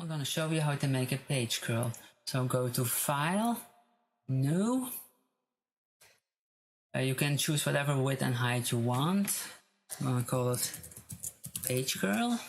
I'm going to show you how to make a page curl. So go to File, New. You can choose whatever width and height you want. I'm going to call it page curl.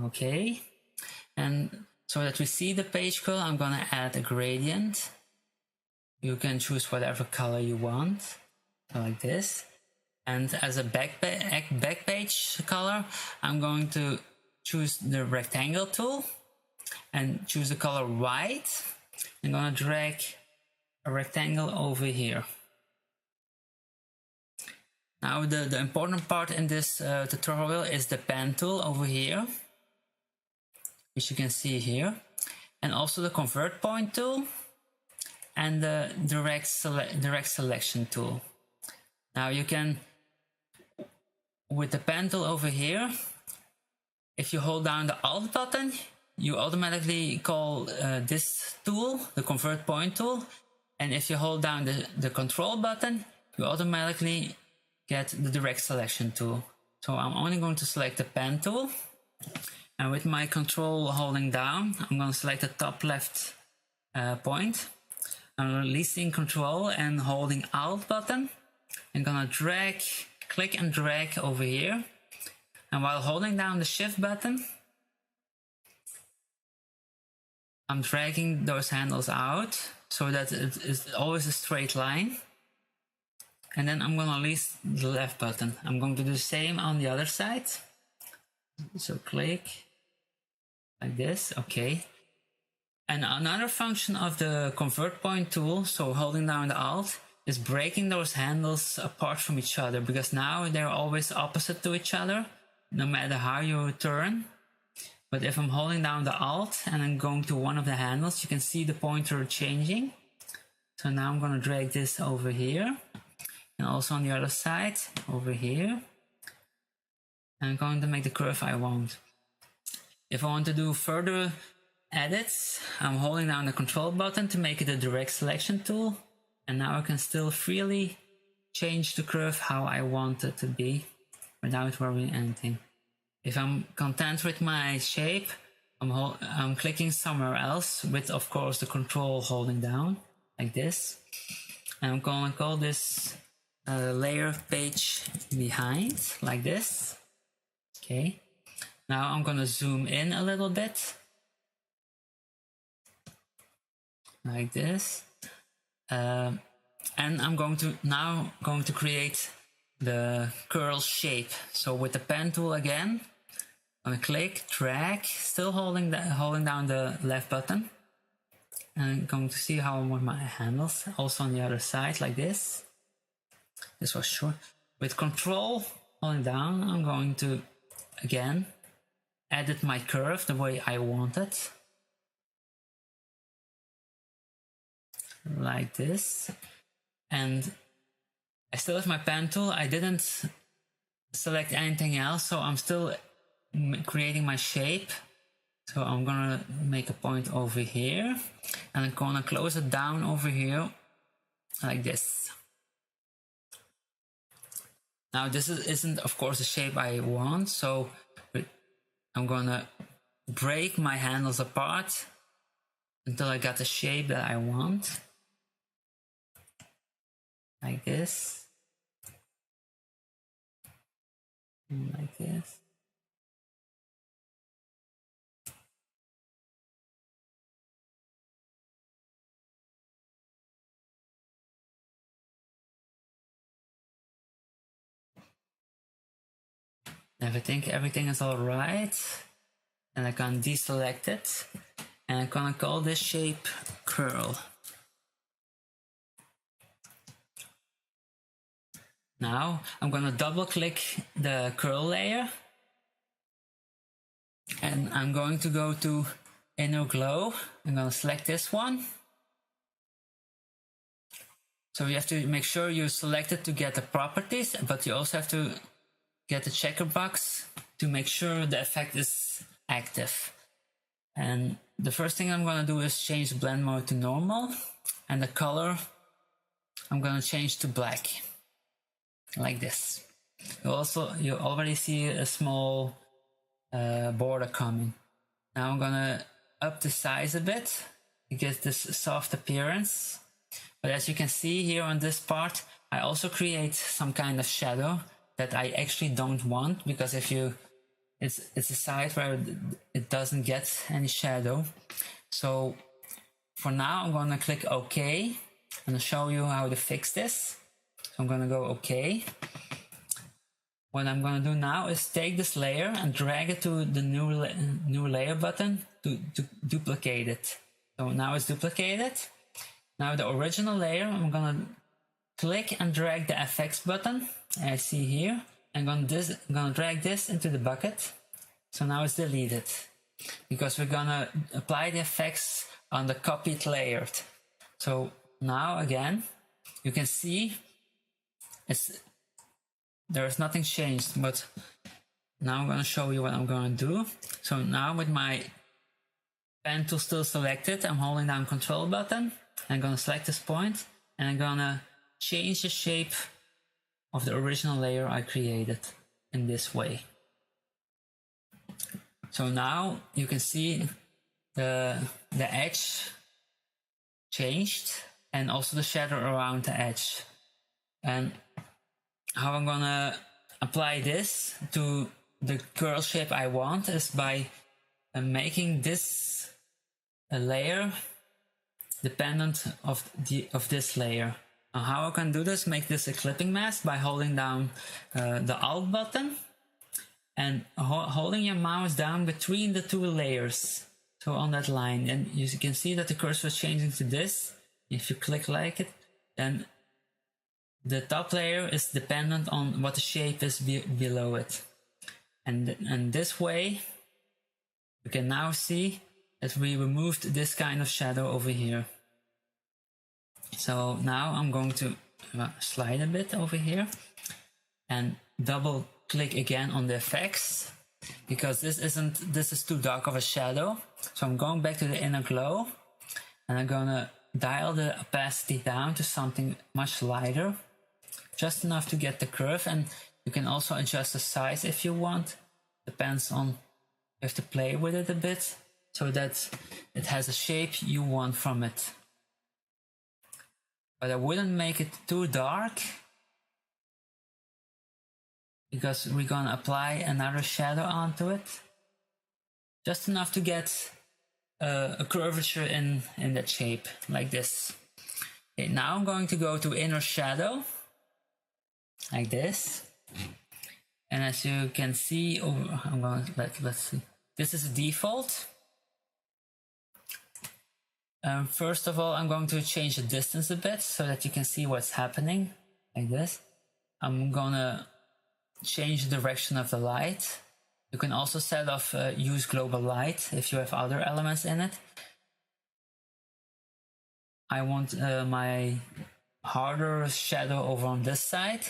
Okay. And so that we see the page curl, I'm going to add a gradient. You can choose whatever color you want, so like this. And as a back page color, I'm going to choose the rectangle tool and choose the color white. I'm going to drag a rectangle over here. Now the important part in this tutorial is the pen tool over here, which you can see here, and also the convert point tool and the direct selection tool. Now you can, with the pen tool over here, if you hold down the Alt button, you automatically call this tool, the convert point tool, and if you hold down the control button, you automatically get the direct selection tool. So I'm only going to select the pen tool, and with my control holding down, I'm going to select the top left point. I'm releasing control and holding Alt button. I'm gonna drag, click and drag over here, and while holding down the Shift button, I'm dragging those handles out so that it is always a straight line. And then I'm gonna release the left button. I'm going to do the same on the other side. So click like this, okay. And another function of the convert point tool, so holding down the Alt, is breaking those handles apart from each other, because now they're always opposite to each other, no matter how you turn. But if I'm holding down the Alt and I'm going to one of the handles, you can see the pointer changing. So now I'm going to drag this over here, and also on the other side, over here. And I'm going to make the curve I want. If I want to do further edits, I'm holding down the control button to make it a direct selection tool. And now I can still freely change the curve how I want it to be without worrying anything. If I'm content with my shape, I'm clicking somewhere else with, of course, the control holding down like this. And I'm going to call this layer page behind like this. Okay. Now I'm going to zoom in a little bit like this. And I'm going to create the curl shape. So with the pen tool again, I'm gonna click, drag, still holding down the left button. And I'm going to see how I want my handles. Also on the other side, like this. This was short. With control holding down, I'm going to again edit my curve the way I want it. Like this. And I still have my pen tool. I didn't select anything else, so I'm still creating my shape. So I'm gonna make a point over here, and I'm gonna close it down over here like this. Now this isn't of course the shape I want, so I'm gonna break my handles apart until I got the shape that I want. Like this. And like this. If I think everything is alright, then I can deselect it, and I'm gonna call this shape curl. Now I'm gonna double click the curl layer, and I'm going to go to inner glow. I'm gonna select this one. So you have to make sure you select it to get the properties, but you also have to get the checker box to make sure the effect is active. And the first thing I'm gonna do is change the blend mode to normal, and the color I'm gonna change to black. Like this. You already see a small border coming. Now I'm gonna up the size a bit to get this soft appearance. But as you can see here on this part, I also create some kind of shadow that I actually don't want, because if you, it's a side where it doesn't get any shadow. So for now, I'm gonna click OK. I'm gonna show you how to fix this. So I'm gonna go OK. What I'm gonna do now is take this layer and drag it to the new layer button to duplicate it. So now it's duplicated. Now the original layer, I'm gonna click and drag the FX button, as I see here. I'm gonna drag this into the bucket. So now it's deleted, because we're gonna apply the effects on the copied layer. So now again, you can see there's nothing changed, but now I'm gonna show you what I'm gonna do. So now with my pen tool still selected, I'm holding down Control button. I'm gonna select this point, and I'm gonna change the shape of the original layer I created in this way. So now you can see the edge changed, and also the shadow around the edge. And how I'm gonna apply this to the curl shape I want is by making this a layer dependent of this layer. Now how I can do this, make this a clipping mask by holding down the Alt button and holding your mouse down between the two layers. So on that line, and you can see that the cursor is changing to this. If you click like it, then the top layer is dependent on what the shape is below it. And this way, you can now see that we removed this kind of shadow over here. So now I'm going to slide a bit over here and double click again on the effects, because this is too dark of a shadow. So I'm going back to the inner glow, and I'm gonna dial the opacity down to something much lighter, just enough to get the curve. And you can also adjust the size if you want, depends on, you have to play with it a bit so that it has a shape you want from it. But I wouldn't make it too dark, because we're gonna apply another shadow onto it, just enough to get a curvature in that shape, like this. Okay, now I'm going to go to inner shadow, like this. And as you can see, I'm going to let's see. This is a default. First of all, I'm going to change the distance a bit so that you can see what's happening, like this. I'm gonna change the direction of the light. You can also set off use global light if you have other elements in it. I want my harder shadow over on this side.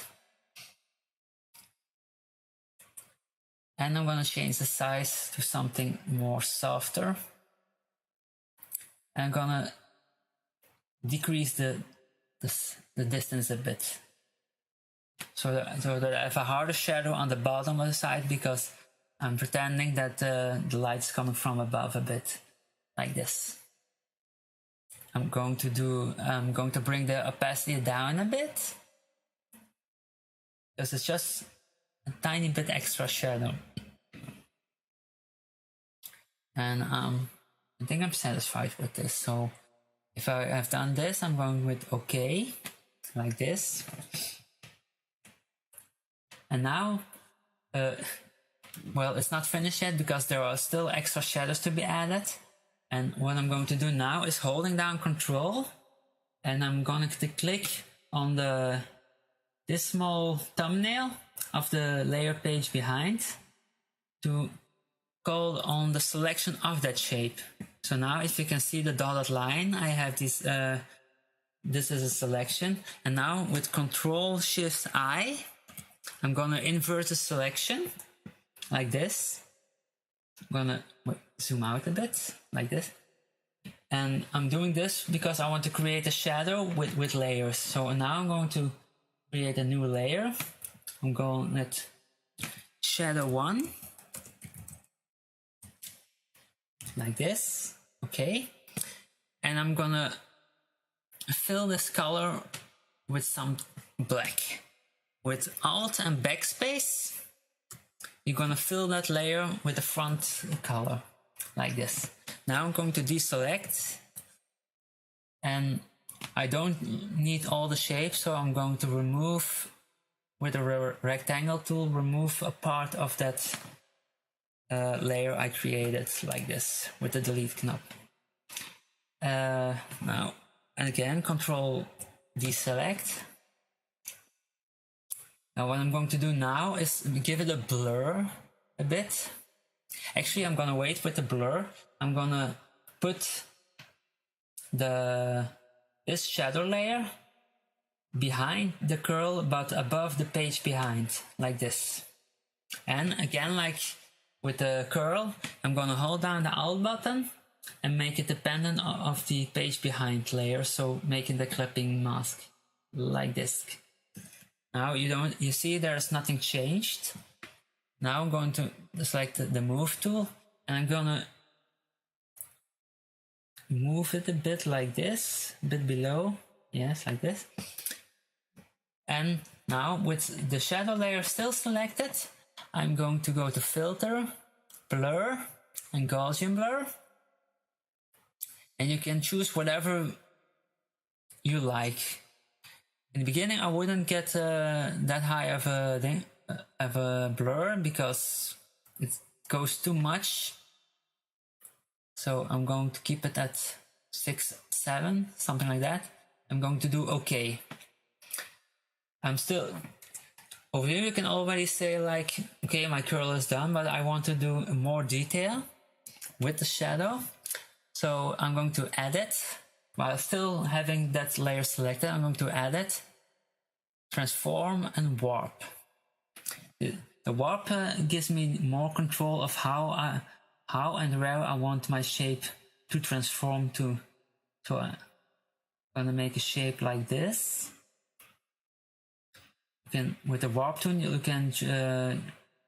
And I'm gonna change the size to something more softer. And I'm gonna decrease the distance a bit. So that I have a harder shadow on the bottom of the side, because I'm pretending that the light is coming from above a bit, like this. I'm going to bring the opacity down a bit, because it's just a tiny bit extra shadow. And I think I'm satisfied with this. So if I have done this, I'm going with OK, like this. And now, well, it's not finished yet, because there are still extra shadows to be added. And what I'm going to do now is holding down Control, and I'm going to click on this small thumbnail of the layer page behind to call on the selection of that shape. So now, if you can see the dotted line, I have this. This is a selection, and now with Control-Shift-I, I'm gonna invert the selection, like this. I'm gonna zoom out a bit, like this. And I'm doing this because I want to create a shadow with layers. So now I'm going to create a new layer. I'm going with Shadow 1. like this, okay. And I'm gonna fill this color with some black. With Alt and Backspace, you're gonna fill that layer with the front color, like this. Now I'm going to deselect, and I don't need all the shapes, so I'm going to remove, with the rectangle tool, remove a part of that layer I created, like this, with the delete knob. Now, again, Control deselect. Now what I'm going to do now is give it a blur a bit. Actually, I'm gonna wait with the blur. I'm gonna put this shadow layer behind the curl, but above the page behind, like this. And again, like with the curl, I'm gonna hold down the Alt button and make it dependent of the page behind layer, so making the clipping mask like this. Now you see there's nothing changed. Now I'm going to select the move tool, and I'm gonna move it a bit like this, a bit below, yes, like this. And now with the shadow layer still selected, I'm going to go to Filter, Blur, and Gaussian Blur. And you can choose whatever you like. In the beginning, I wouldn't get that high of a blur because it goes too much. So I'm going to keep it at 6, 7, something like that. I'm going to do OK. I'm still over here. You can already say like, okay, my curl is done, but I want to do more detail with the shadow. So I'm going to edit, while still having that layer selected. I'm going to edit, transform, and warp. The warp gives me more control of how and where I want my shape to transform to. So I'm gonna make a shape like this. With the warp tool, you can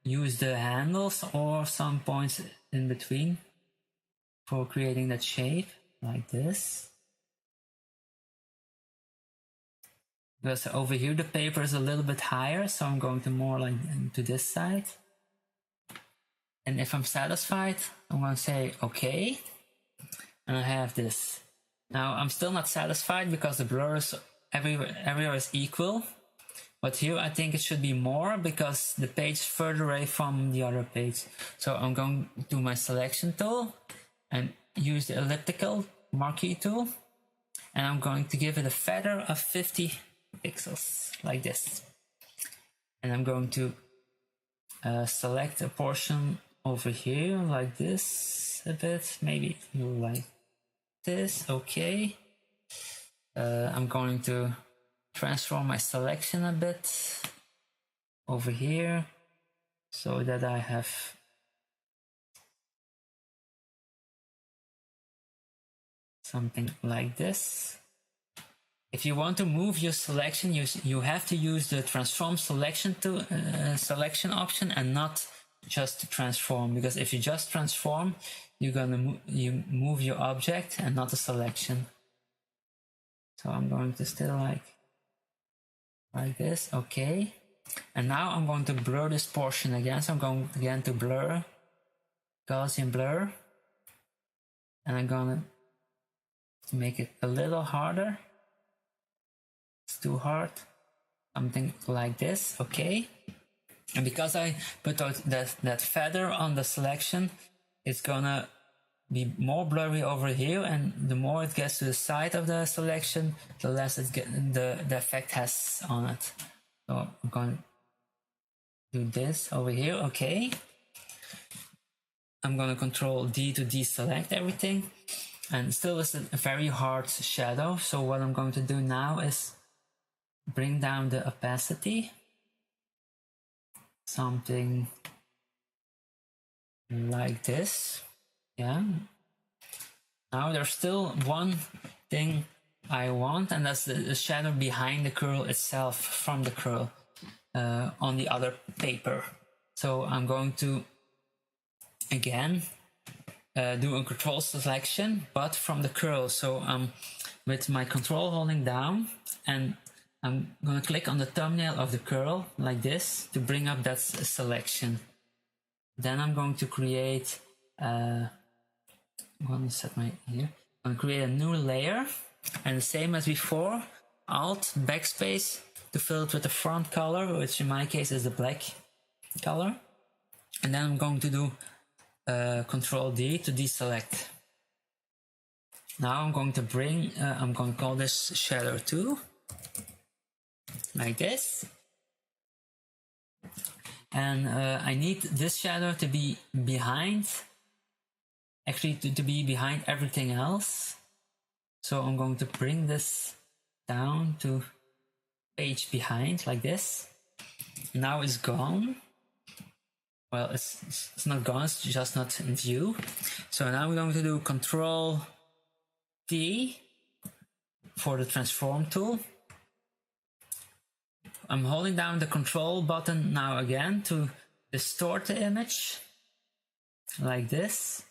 use the handles or some points in between for creating that shape, like this. Because over here the paper is a little bit higher, so I'm going to more like to this side. And if I'm satisfied, I'm going to say OK. And I have this. Now I'm still not satisfied because the blur is everywhere is equal. But here I think it should be more because the page is further away from the other page. So I'm going to do my selection tool and use the elliptical marquee tool. And I'm going to give it a feather of 50 pixels, like this. And I'm going to select a portion over here, like this a bit, maybe like this, okay. I'm going to transform my selection a bit over here so that I have something like this. If you want to move your selection, you have to use the transform selection to selection option and not just transform, because if you just transform, you're gonna move your object and not the selection. So I'm going to still like this, okay. And now I'm going to blur this portion again. So I'm going again to blur, Gaussian blur, and I'm gonna make it a little harder. It's too hard. Something like this, okay. And because I put that feather on the selection, it's gonna be more blurry over here, and the more it gets to the side of the selection, the less the effect has on it. So I'm going to do this over here, okay. I'm going to Control D to deselect everything, and still it's a very hard shadow. So what I'm going to do now is bring down the opacity, something like this. Yeah. Now there's still one thing I want, and that's the shadow behind the curl itself from the curl on the other paper. So I'm going to again do a control selection, but from the curl. So with my control holding down, and I'm gonna click on the thumbnail of the curl like this to bring up that selection. Then I'm going to create, I'm gonna set my here. I'm gonna create a new layer, and the same as before, Alt backspace to fill it with the front color, which in my case is the black color. And then I'm going to do Control D to deselect. Now I'm going to bring, I'm going to call this shadow 2, like this. And I need this shadow to be behind, actually to be behind everything else. So I'm going to bring this down to page behind, like this. Now it's gone. Well, it's not gone, it's just not in view. So now I'm going to do Control T for the transform tool. I'm holding down the control button now again to distort the image, like this.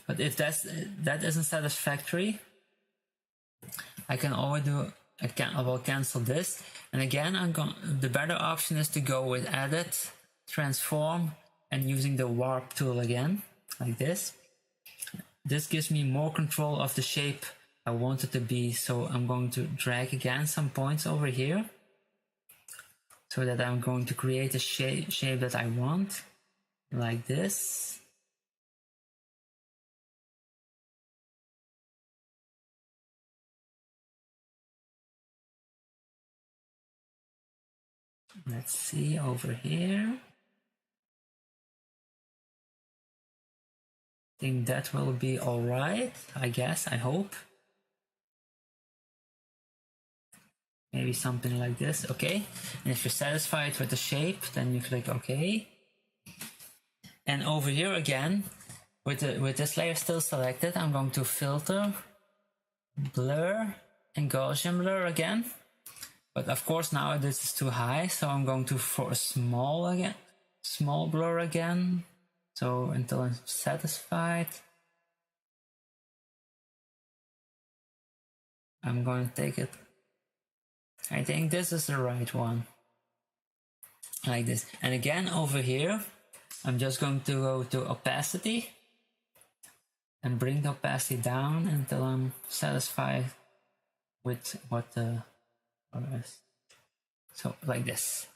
But if that isn't satisfactory, I can always do, I will cancel this. And again, the better option is to go with Edit, Transform, and using the Warp tool again, like this. This gives me more control of the shape I want it to be. So I'm going to drag again some points over here, so that I'm going to create a shape that I want, like this. Let's see over here. I think that will be all right, I guess, I hope. Maybe something like this, okay. And if you're satisfied with the shape, then you click OK. And over here again, with this layer still selected, I'm going to filter, blur, and Gaussian blur again. But of course now this is too high, so I'm going to for a small blur again. So until I'm satisfied, I'm going to take it. I think this is the right one, like this. And again over here, I'm just going to go to opacity and bring the opacity down until I'm satisfied with what the is. So like this.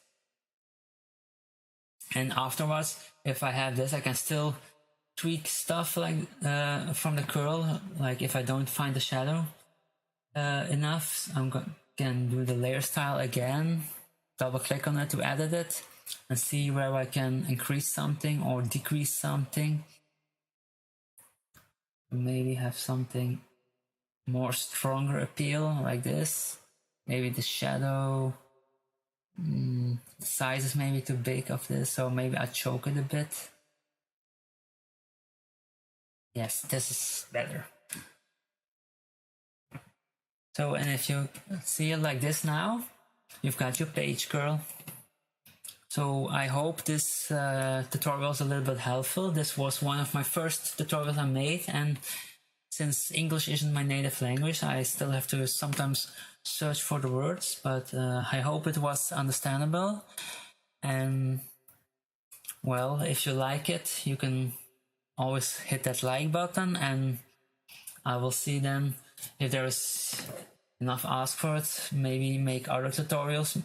And afterwards, if I have this, I can still tweak stuff like from the curl. Like if I don't find the shadow enough, can do the layer style again, double click on it to edit it, and see where I can increase something or decrease something. Maybe have something more stronger appeal, like this. Maybe the shadow size is maybe too big of this, so maybe I choke it a bit. Yes, this is better. So, and if you see it like this now, you've got your page curl. So I hope this tutorial is a little bit helpful. This was one of my first tutorials I made, and since English isn't my native language, I still have to sometimes search for the words, but I hope it was understandable. And well, if you like it, you can always hit that like button, and I will see then if there is enough ask for it, maybe make other tutorials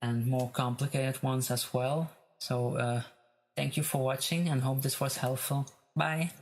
and more complicated ones as well. So thank you for watching and hope this was helpful. Bye.